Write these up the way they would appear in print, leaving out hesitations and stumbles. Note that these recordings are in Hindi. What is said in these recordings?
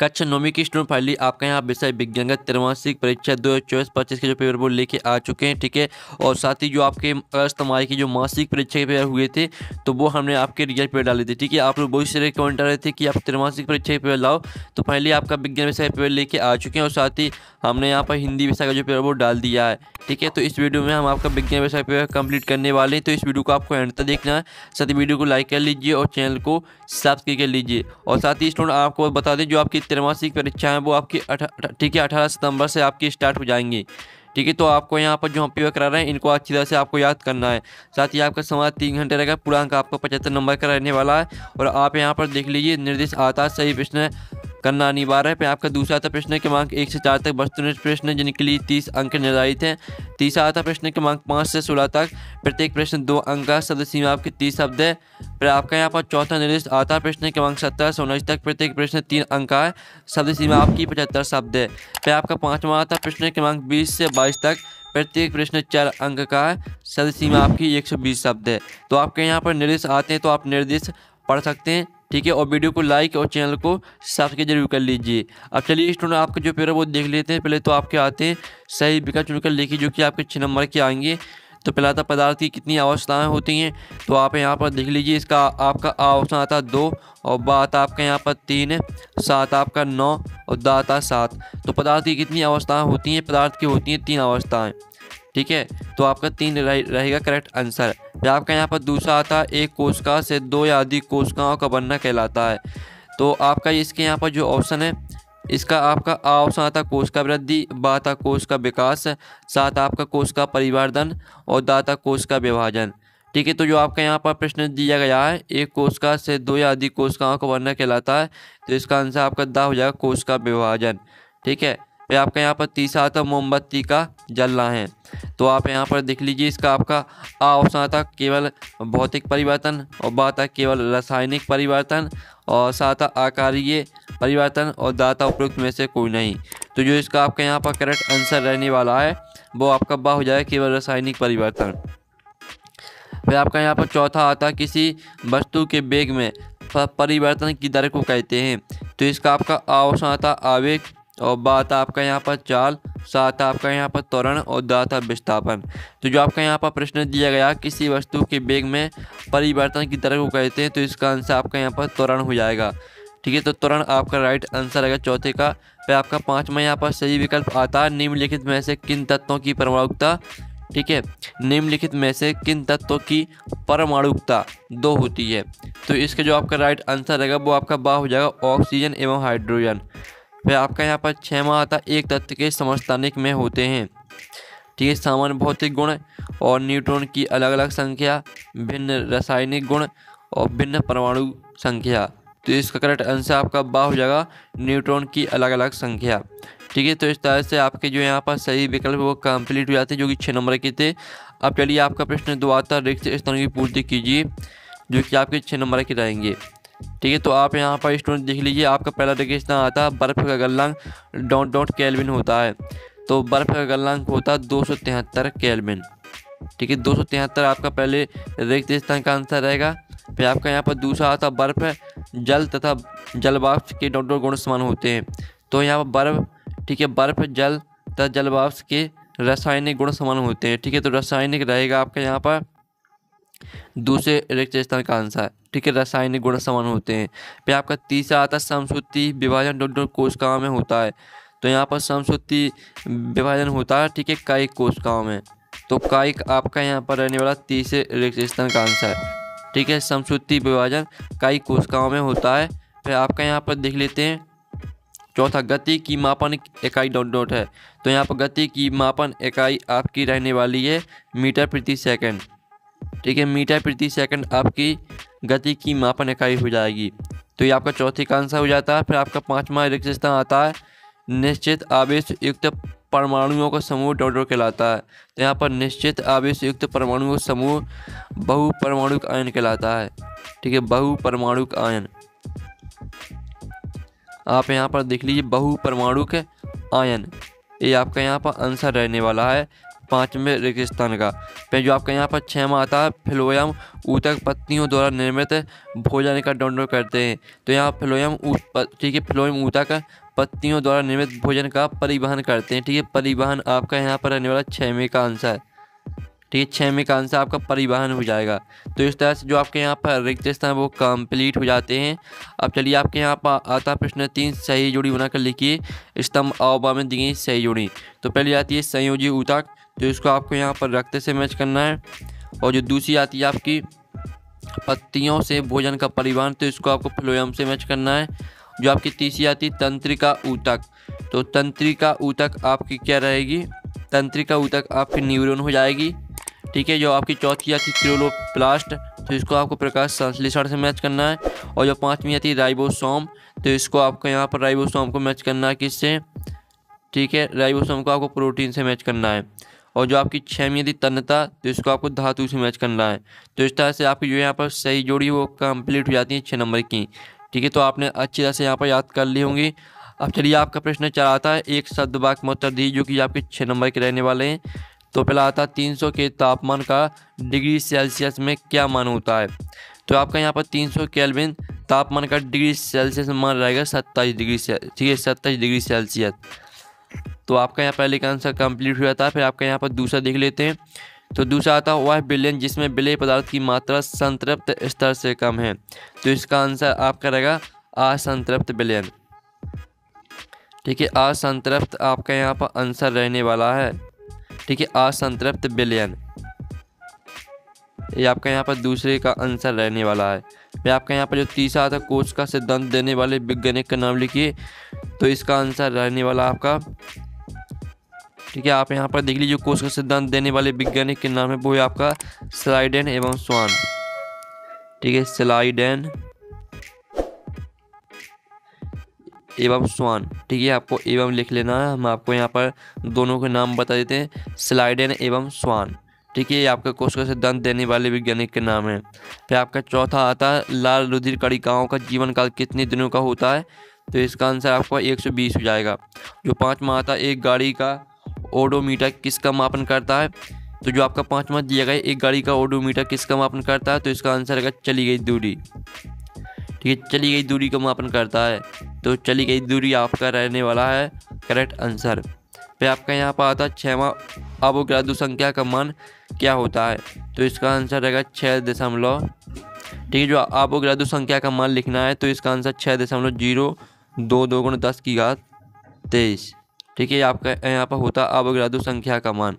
कक्षा 9वीं की स्टूडेंट फाइनली आपका यहाँ विषय विज्ञान का त्रैमासिक परीक्षा 2024-25 के जो पेपर वो लेके आ चुके हैं, ठीक है। और साथ ही जो आपके अगस्त माह की जो मासिक परीक्षा के पेपर हुए थे तो वो हमने आपके रिजल्ट पेपर डाले थे, ठीक है। आप लोग बहुत सारे कमेंट आ रहे थे कि आप त्रैमासिक परीक्षा के पेपर लाओ, तो फाइनली आपका विज्ञान विषय पेपर लेके आ चुके हैं और साथ ही हमने यहाँ पर हिंदी विषय का जो पेपर वो डाल दिया है, ठीक है। तो इस वीडियो में हम आपका विज्ञान विषय पेपर कंप्लीट करने वाले हैं, तो इस वीडियो को आपको एंड तक देखना है। साथ ही वीडियो को लाइक कर लीजिए और चैनल को सब्सक्राइब कर लीजिए। और साथ ही स्टूडेंट आपको बता दें जो आपकी त्रैमासिक परीक्षा है वो आपकी ठीक है 18 सितंबर से आपकी स्टार्ट हो जाएंगी, ठीक है। तो आपको यहाँ पर जो हम पेपर करा रहे हैं इनको अच्छी तरह से आपको याद करना है। साथ ही आपका समय 3 घंटे रहेगा, पूरा अंक आपको 75 नंबर का रहने वाला है। और आप यहाँ पर देख लीजिए निर्देश आता सही प्रश्न करना अनिवार्य है। आपका दूसरा आता प्रश्न क्रमांक 1 से 4 तक वस्तुनिष्ठ प्रश्न जिनके लिए 30 अंक निर्धारित हैं। तीसरा आता प्रश्न क्रमांक 5 से 16 तक, प्रत्येक प्रश्न 2 अंक का, शब्द सीमा आपकी 30 शब्द है। फिर आपका यहाँ पर चौथा निर्देश आता प्रश्न क्रमांक 17 से 19 तक, प्रत्येक प्रश्न 3 अंक का है, शब्द सीमा आपकी 75 शब्द है। फिर आपका पाँचवा आता प्रश्न क्रमांक 20 से 22 तक, प्रत्येक प्रश्न 4 अंक का है, शब्द सीमा आपकी 120 शब्द है। तो आपके यहाँ पर निर्देश आते हैं तो आप निर्देश पढ़ सकते हैं, ठीक है। और वीडियो को लाइक और चैनल को सब्सक्राइब जरूर कर लीजिए। अब चलिए स्टूडेंट आपके जो पेपर वो देख लेते हैं। पहले तो आपके आते हैं सही विकल्प चुनकर लिखिए जो कि आपके 6 नंबर के आएंगे। तो पहला आता पदार्थ की कितनी अवस्थाएं होती हैं, तो आप यहाँ पर देख लीजिए। इसका आपका अवस्था आता 2 और बा आता आपका यहाँ पर 3, सात आपका 9 और दा आता 7। तो पदार्थ की कितनी अवस्थाएं होती हैं, पदार्थ की होती हैं 3 अवस्थाएं, ठीक है। तो आपका 3 रहेगा करेक्ट आंसर। फिर आपका यहाँ पर दूसरा आता है एक कोशिका से 2 या अधिक कोशिकाओं का बनना कहलाता है। तो आपका इसके यहाँ पर जो ऑप्शन है इसका आपका आ ऑप्शन आता कोशिका वृद्धि, बा आता कोशिका विकास, सात आपका कोशिका परिवर्धन और दा आता कोशिका विभाजन, ठीक है। तो जो आपका यहाँ पर प्रश्न दिया गया है एक कोशिका से 2 या अधिक कोशिकाओं का बनना कहलाता है, तो इसका आंसर आपका दा हो जाएगा कोशिका विभाजन, ठीक है। फिर आपका यहाँ पर तीसरा आता मोमबत्ती का जलना है। तो आप यहाँ पर देख लीजिए इसका आपका आ ऑप्शन आता केवल भौतिक परिवर्तन और बा आता केवल रासायनिक परिवर्तन और सात आकारीय परिवर्तन और दाता उपयुक्त में से कोई नहीं। तो जो इसका आपका यहाँ पर करेक्ट आंसर रहने वाला है वो आपका बा हो जाएगा केवल रासायनिक परिवर्तन। फिर आपका यहाँ पर चौथा आता किसी वस्तु के वेग में परिवर्तन की दर को कहते हैं। तो इसका आपका आ ऑप्शन आता आवेग और बा आता आपका यहाँ पर चाल, सात आपका यहाँ पर त्वरण और दा था विस्थापन। तो जो आपका यहाँ पर प्रश्न दिया गया किसी वस्तु के वेग में परिवर्तन की दर को कहते हैं, तो इसका आंसर आपका यहाँ पर त्वरण हो जाएगा, ठीक है। तो त्वरण आपका राइट आंसर रहेगा चौथे का। फिर आपका पाँचवा यहाँ पर सही विकल्प आता है निम्नलिखित में से किन तत्वों की परमाणुकता, ठीक है। निम्नलिखित में से किन तत्वों की परमाणुकता 2 होती है, तो इसका जो आपका राइट आंसर रहेगा वो आपका बा हो जाएगा ऑक्सीजन एवं हाइड्रोजन। फिर आपका यहाँ पर 6वां आता एक तत्व के समस्थानिक में होते हैं, ठीक है। सामान्य भौतिक गुण और न्यूट्रॉन की अलग अलग संख्या, भिन्न रासायनिक गुण और भिन्न परमाणु संख्या। तो इसका करेक्ट आंसर आपका बा हो जाएगा न्यूट्रॉन की अलग अलग संख्या, ठीक है। तो इस तरह से आपके जो यहाँ पर सही विकल्प वो कंप्लीट हो जाते हैं जो कि 6 नंबर के थे। अब चलिए आपका प्रश्न 2 आता रिक्त स्थानों की पूर्ति कीजिए जो कि आपके 6 नंबर के रहेंगे, ठीक है। तो आप यहाँ पर स्टूडेंट देख लीजिए आपका पहला रेगिस्तान आता है बर्फ़ का गलनांक डॉट केल्विन होता है। तो बर्फ़ का गलनांक होता है 273 केल्विन, ठीक है। 273 आपका पहले रिक्त स्थान का आंसर रहेगा। फिर आपका यहाँ पर दूसरा आता बर्फ़ जल तथा जलवाष्प के डॉट गुण समान होते हैं। तो यहाँ पर बर्फ़, ठीक है, बर्फ़ जल तथा जलवाष्प के रासायनिक गुण समान होते हैं, ठीक है। तो रासायनिक रहेगा आपका यहाँ पर दूसरे रिक्त स्थान का आंसर, ठीक है। रासायनिक गुण समान होते हैं। फिर आपका तीसरा आता समसूत्री विभाजन डॉट कोशिकाओं में होता है। तो यहाँ पर समसूत्री विभाजन होता है, ठीक है, कायिक कोशिकाओं में। तो कायिक आपका यहाँ पर रहने वाला तीसरे रिक्त स्थान का आंसर, ठीक है। समसूत्री विभाजन कायिक कोशिकाओं में होता है। फिर आपका यहाँ पर देख लेते हैं चौथा गति की मापन इकाई डॉट है। तो यहाँ पर गति की मापन इकाई आपकी रहने वाली है मीटर प्रति सेकंड, ठीक है। मीटर प्रति सेकंड आपकी गति की मापन इकाई हो जाएगी। तो ये आपका चौथे का आंसर हो जाता है। फिर आपका 5वां रिक्त स्थान आता है निश्चित आवेश युक्त परमाणुओं का समूह डॉट कहलाता है। तो यहाँ पर निश्चित आवेश युक्त परमाणुओं का समूह बहुपरमाणुक आयन कहलाता है, ठीक है, बहुपरमाणुक आयन। आप यहाँ पर देख लीजिए बहुपरमाणुक आयन, ये आपका यहाँ पर आंसर रहने वाला है 5वें रेगिस्तान का। फिर जो आपका यहाँ पर 6वां आता है फ्लोएम ऊतक पत्तियों द्वारा निर्मित भोजन का डोनर करते हैं। तो यहाँ फ्लोएम ठीक है, फ्लोएम ऊतक पत्तियों द्वारा निर्मित भोजन का परिवहन करते हैं। ठीक है, परिवहन आपका यहाँ पर रहने वाला 6वें का आंसर है। ठीक है, 6वें का आंसर आपका परिवहन हो जाएगा। तो इस तरह से जो आपके यहाँ पर रिक्त स्थान वो कंप्लीट हो जाते हैं। अब चलिए आपके यहाँ पर आता प्रश्न 3, सही जोड़ी बनाकर लिखिए स्तंभ अवयव में दी गई सही जोड़ी। तो पहली आती है संयोजी ऊतक, तो इसको आपको यहाँ पर रक्त से मैच करना है। और जो दूसरी आती है आपकी पत्तियों से भोजन का परिवहन, तो इसको आपको फ्लोएम से मैच करना है। जो आपकी तीसरी आती है तंत्रिका ऊतक, तो तंत्रिका ऊतक आपकी क्या रहेगी, तंत्रिका ऊतक आपकी न्यूरॉन हो जाएगी। ठीक है, जो आपकी चौथी आती है क्लोरोप्लास्ट, तो इसको आपको प्रकाश संश्लेषण से मैच करना है। और जो 5वीं आती है राइबोसोम, तो इसको आपको यहाँ पर राइबोसोम को मैच करना है किससे, ठीक है, राइबोसोम को आपको प्रोटीन से मैच करना है। और जो आपकी 6वीं आती तन्यता, तो इसको आपको धातु से मैच करना है। तो इस तरह से आपकी जो यहाँ पर सही जोड़ी वो कंप्लीट हो जाती है 6 नंबर की। ठीक है, तो आपने अच्छी तरह से यहाँ पर याद कर ली होंगी। अब चलिए आपका प्रश्न 4 आता है एक शब्द वाक्य में उत्तर दीजिए, जो कि आपके 6 नंबर के रहने वाले हैं। तो पहला आता 300 के तापमान का डिग्री सेल्सियस में क्या मान होता है। तो आपका यहाँ पर 300 केल्विन तापमान का डिग्री सेल्सियस में मान रहेगा 27 डिग्री से, ठीक है, 27 डिग्री सेल्सियस। तो आपका यहाँ पहले का आंसर कंप्लीट हो जाता है। फिर आपका यहाँ पर दूसरा देख लेते हैं। तो दूसरा आता है वह विलयन जिसमें विलेय पदार्थ की मात्रा संतृप्त स्तर से कम है। तो इसका आंसर आपका रहेगा असंतृप्त विलयन। ठीक है, असंतृप्त आपका यहाँ पर आंसर रहने वाला है। ठीक है, असंतृप्त विलयन ये आपका यहाँ पर दूसरे का आंसर रहने वाला है। फिर आपका यहाँ पर जो तीसरा आता है कोष का सिद्धांत देने वाले वैज्ञानिक का नाम लिखिए। तो इसका आंसर रहने वाला आपका, ठीक है, आप यहाँ पर देख लीजिए कोष का सिद्धांत देने वाले वैज्ञानिक के नाम है वो है आपका स्लाइडेन एवं स्वान। ठीक है, स्लाइडेन एवं स्वान। ठीक है, आपको एवं लिख लेना है, हम आपको यहाँ पर दोनों के नाम बता देते हैं, स्लाइडेन एवं स्वान। ठीक है, ये आपका कोष का सिद्धांत देने वाले वैज्ञानिक के नाम है। फिर आपका चौथा आता है लाल रुधिर कणिकाओं का जीवन काल कितने दिनों का होता है। तो इसका आंसर आपका 120 हो जाएगा। जो 5वां आता है एक गाड़ी का ओडोमीटर किसका मापन करता है। तो जो आपका 5वां दिया गया एक गाड़ी का ओडोमीटर किसका मापन करता है। तो इसका आंसर रहेगा चली गई दूरी। ठीक है, चली गई दूरी का मापन करता है। तो चली गई दूरी आपका रहने वाला है करेक्ट आंसर। फिर आपका यहाँ पर आता है 6वां अवोगाद्रो संख्या का मान क्या होता है। तो इसका आंसर रहेगा 6. ठीक है, जो अवोगाद्रो संख्या का मान लिखना है तो इसका आंसर 6.022 × 10⁻23। ठीक है, आपका यहाँ पर होता है अवोगाद्रो संख्या का मान।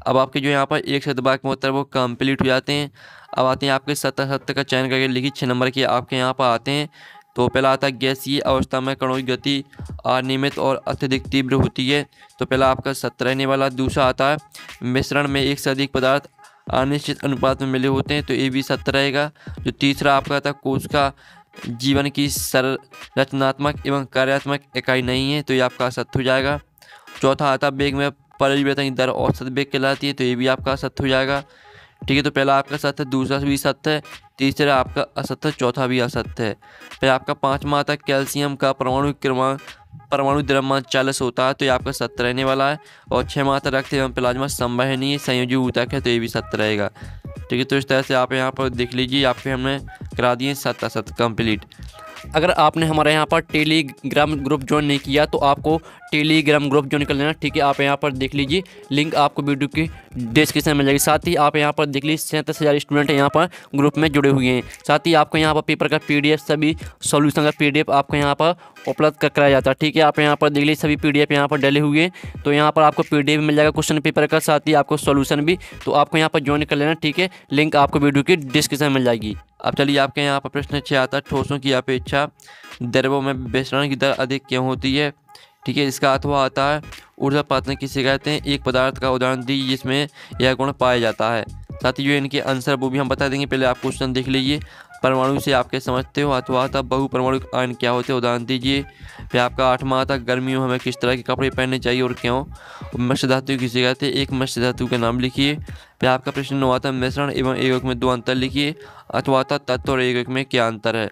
अब आपके जो यहाँ पर एक शब्द वाक्य में उत्तर वो कंप्लीट हो जाते हैं। अब आते हैं आपके सत्य का चयन करके लिखिए 6 नंबर के आपके यहाँ पर आते हैं। तो पहला आता है गैसीय अवस्था में कणों की गति अनियमित और अत्यधिक तीव्र होती है। तो पहला आपका सत्य रहने वाला। दूसरा आता है मिश्रण में एक से अधिक पदार्थ अनिश्चित अनुपात में मिले होते हैं। तो ये भी सत्य रहेगा। जो तीसरा आपका आता है कोष का जीवन की संरचनात्मक एवं कार्यात्मक इकाई नहीं है। तो ये आपका असत्य हो जाएगा। चौथा आता वेग में परिवर्तन की दर औसत वेग कहलाती है। तो ये भी आपका असत्य हो जाएगा। ठीक है, तो पहला आपका सत्य, दूसरा भी सत्य है, तीसरा आपका असत्य, चौथा भी असत्य है। फिर आपका 5वां आता कैल्शियम का परमाणु द्रव्यमान 40 होता है। तो ये आपका सत्य रहने वाला है। और 6वां आता रक्त एवं प्लाज्मा संवहनीय संयोजी ऊतक है। तो ये भी सत्य रहेगा। ठीक है, तो इस तरह से आप यहाँ पर देख लीजिए आपके हमने करा दिए सत्य असत्य कंप्लीट। अगर आपने हमारे यहाँ पर टेलीग्राम ग्रुप ज्वाइन नहीं किया तो आपको टेलीग्राम ग्रुप ज्वाइन कर लेना। ठीक है, आप यहाँ पर देख लीजिए लिंक आपको वीडियो की डिस्क्रिप्शन में मिल जाएगी। साथ ही आप यहाँ पर देख लीजिए 37,000 स्टूडेंट यहाँ पर ग्रुप में जुड़े हुए हैं। साथ ही आपको यहाँ पर पेपर का PDF सभी सॉल्यूशन का PDF आपको यहाँ पर उपलब्ध कराया जाता है। ठीक है, आप यहाँ पर देख लीजिए सभी PDF यहाँ पर डले हुए हैं। तो यहाँ पर आपको PDF मिल जाएगा क्वेश्चन पेपर का, साथ ही आपको सॉल्यूशन भी। तो आपको यहाँ पर ज्वाइन कर लेना। ठीक है, लिंक आपको वीडियो की डिस्क्रिप्शन में मिल जाएगी। अब चलिए आपके यहाँ पर प्रश्न 6 आता है ठोसों की अपेक्षा द्रव्यों में विसरण की दर अधिक क्यों होती है। ठीक है, इसका अथवा आता है ऊर्ध्वपातन किसे कहते हैं। एक पदार्थ का उदाहरण दीजिए जिसमें यह गुण पाया जाता है। साथ ही जो इनके आंसर वो भी हम बता देंगे। पहले आप क्वेश्चन देख लीजिए। परमाणु से आपके समझते हो। अथवा आता बहुपरमाणु आयन क्या होते हैं, उदाहरण दीजिए। फिर आपका 8वां आता गर्मियों हमें किस तरह के कपड़े पहनने चाहिए और क्यों। मिश्र धातु किसे कहते हैं, एक मिश्र धातु का नाम लिखिए। फिर आपका प्रश्न 9 आता मिश्रण एवं एकक में 2 अंतर लिखिए। अथवा आता तत्व और एकक में क्या अंतर है।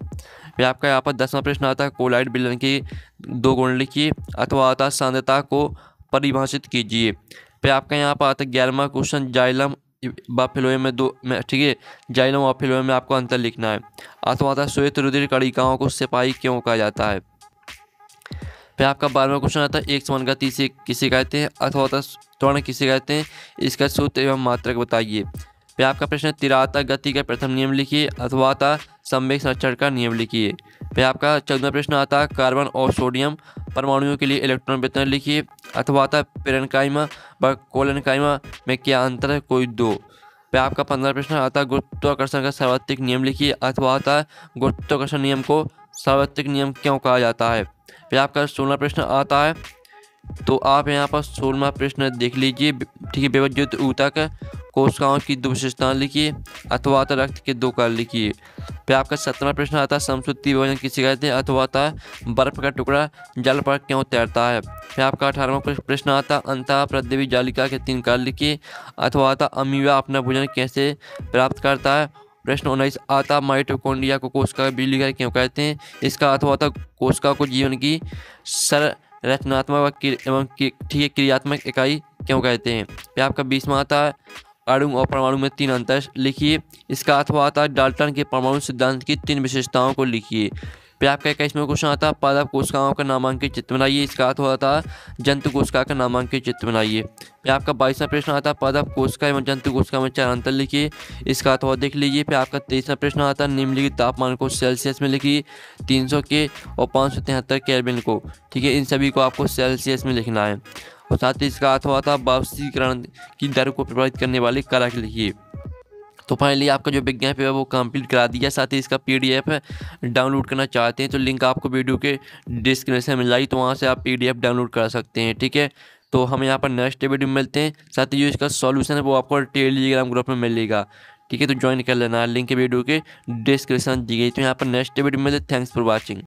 फिर आपका यहाँ पर 10वां प्रश्न आता है कोलाइड विलयन के 2 गुण लिखिए। अथवा आता सांद्रता को परिभाषित कीजिए। फिर आपका यहाँ पर आता है 11वां क्वेश्चन, जाइलम व फ्लोएम में दो में, ठीक है, जाइलम और फ्लोएम में आपको अंतर लिखना है। अथवा आता है श्वेत रुधिर कणिकाओं को सिपाही क्यों कहा जाता है। फिर आपका 12वां क्वेश्चन आता है एक समान गति से किसे कहते हैं, अथवा होता है त्वरण किसे कहते हैं, इसका सूत्र एवं मात्रक बताइए। फिर आपका प्रश्न है तिराता गति का प्रथम नियम लिखिए, अथवा आता संवेग संरक्षण का नियम लिखिए। फिर आपका 14वां प्रश्न आता है कार्बन और सोडियम परमाणुओं के लिए इलेक्ट्रॉन वितरण लिखिए, अथवा आता पेरेन्काइमा व कोलेनकाइमा में क्या अंतर है, कोई दो। फिर आपका 15वां प्रश्न आता है गुरुत्वाकर्षण का सार्वत्रिक नियम लिखिए, अथवा आता है गुरुत्वाकर्षण नियम को सार्वत्रिक नियम क्यों कहा जाता है। फिर आपका 16वां प्रश्न आता है, तो आप यहाँ पर 16वां प्रश्न देख लीजिए, ठीक है, विभज्य ऊतक कोशिकाओं की दो विशेषताएं लिखिए, अथवा आता रक्त के दो कार्य लिखिए। फिर आपका 17वां प्रश्न आता है समसूत्री विभाजन किसे कहते हैं, अथवा आता है बर्फ का टुकड़ा जल पर क्यों तैरता है। फिर आपका 18वां प्रश्न आता है अंतः प्रद्रवी जालिका के 3 कार्य लिखिए, अथवा आता अमीबा अपना भोजन कैसे प्राप्त करता है। प्रश्न 19 आता माइटोकॉन्ड्रिया को कोशिका बिजली घर क्यों कहते हैं, इसका अथवा आता कोशिका को जीवन की संरचनात्मक एवं ठीक है क्रियात्मक इकाई क्यों कहते हैं। फिर आपका 20वां आता है अणु और परमाणु में 3 अंतर लिखिए, इसका अथवा आता है डाल्टन के परमाणु सिद्धांत की 3 विशेषताओं को लिखिए। फिर आपका 21वां क्वेश्चन आता है पादप कोशिकाओं का नामांकित चित्र बनाइए, इसका अथवा आता है जंतु कोशिका का नामांकित चित्र बनाइए। फिर आपका 22वां प्रश्न आता है पादप कोशिका एवं जंतु कोशिका में 4 अंतर लिखिए, इसका अथवा देख लीजिए। फिर आपका 23वां प्रश्न आता है निम्नलिखित तापमान को सेल्सियस में लिखिए, 300 के और 573 केल्विन को, ठीक है, इन सभी को आपको सेल्सियस में लिखना है। और साथ ही इसका अथवा था वाष्पीकरण की दर को प्रभावित करने वाले कारक लिखिए। तो फाइनली आपका जो विज्ञान पेपर वो कंप्लीट करा दिया, साथ ही इसका PDF डाउनलोड करना चाहते हैं तो लिंक आपको वीडियो के डिस्क्रिप्शन में मिल जाएगी, तो वहाँ से आप PDF डाउनलोड कर सकते हैं, ठीक है। तो हम यहाँ पर नेक्स्ट वीडियो में मिलते हैं, साथ ही जो इसका सॉल्यूशन है वो आपको टेलीग्राम ग्रुप में मिलेगा, ठीक है, तो ज्वाइन कर लेना, लिंक वीडियो के डिस्क्रिप्शन दी गई। तो यहाँ पर नेक्स्ट वीडियो में मिलते, थैंक्स फॉर वॉचिंग।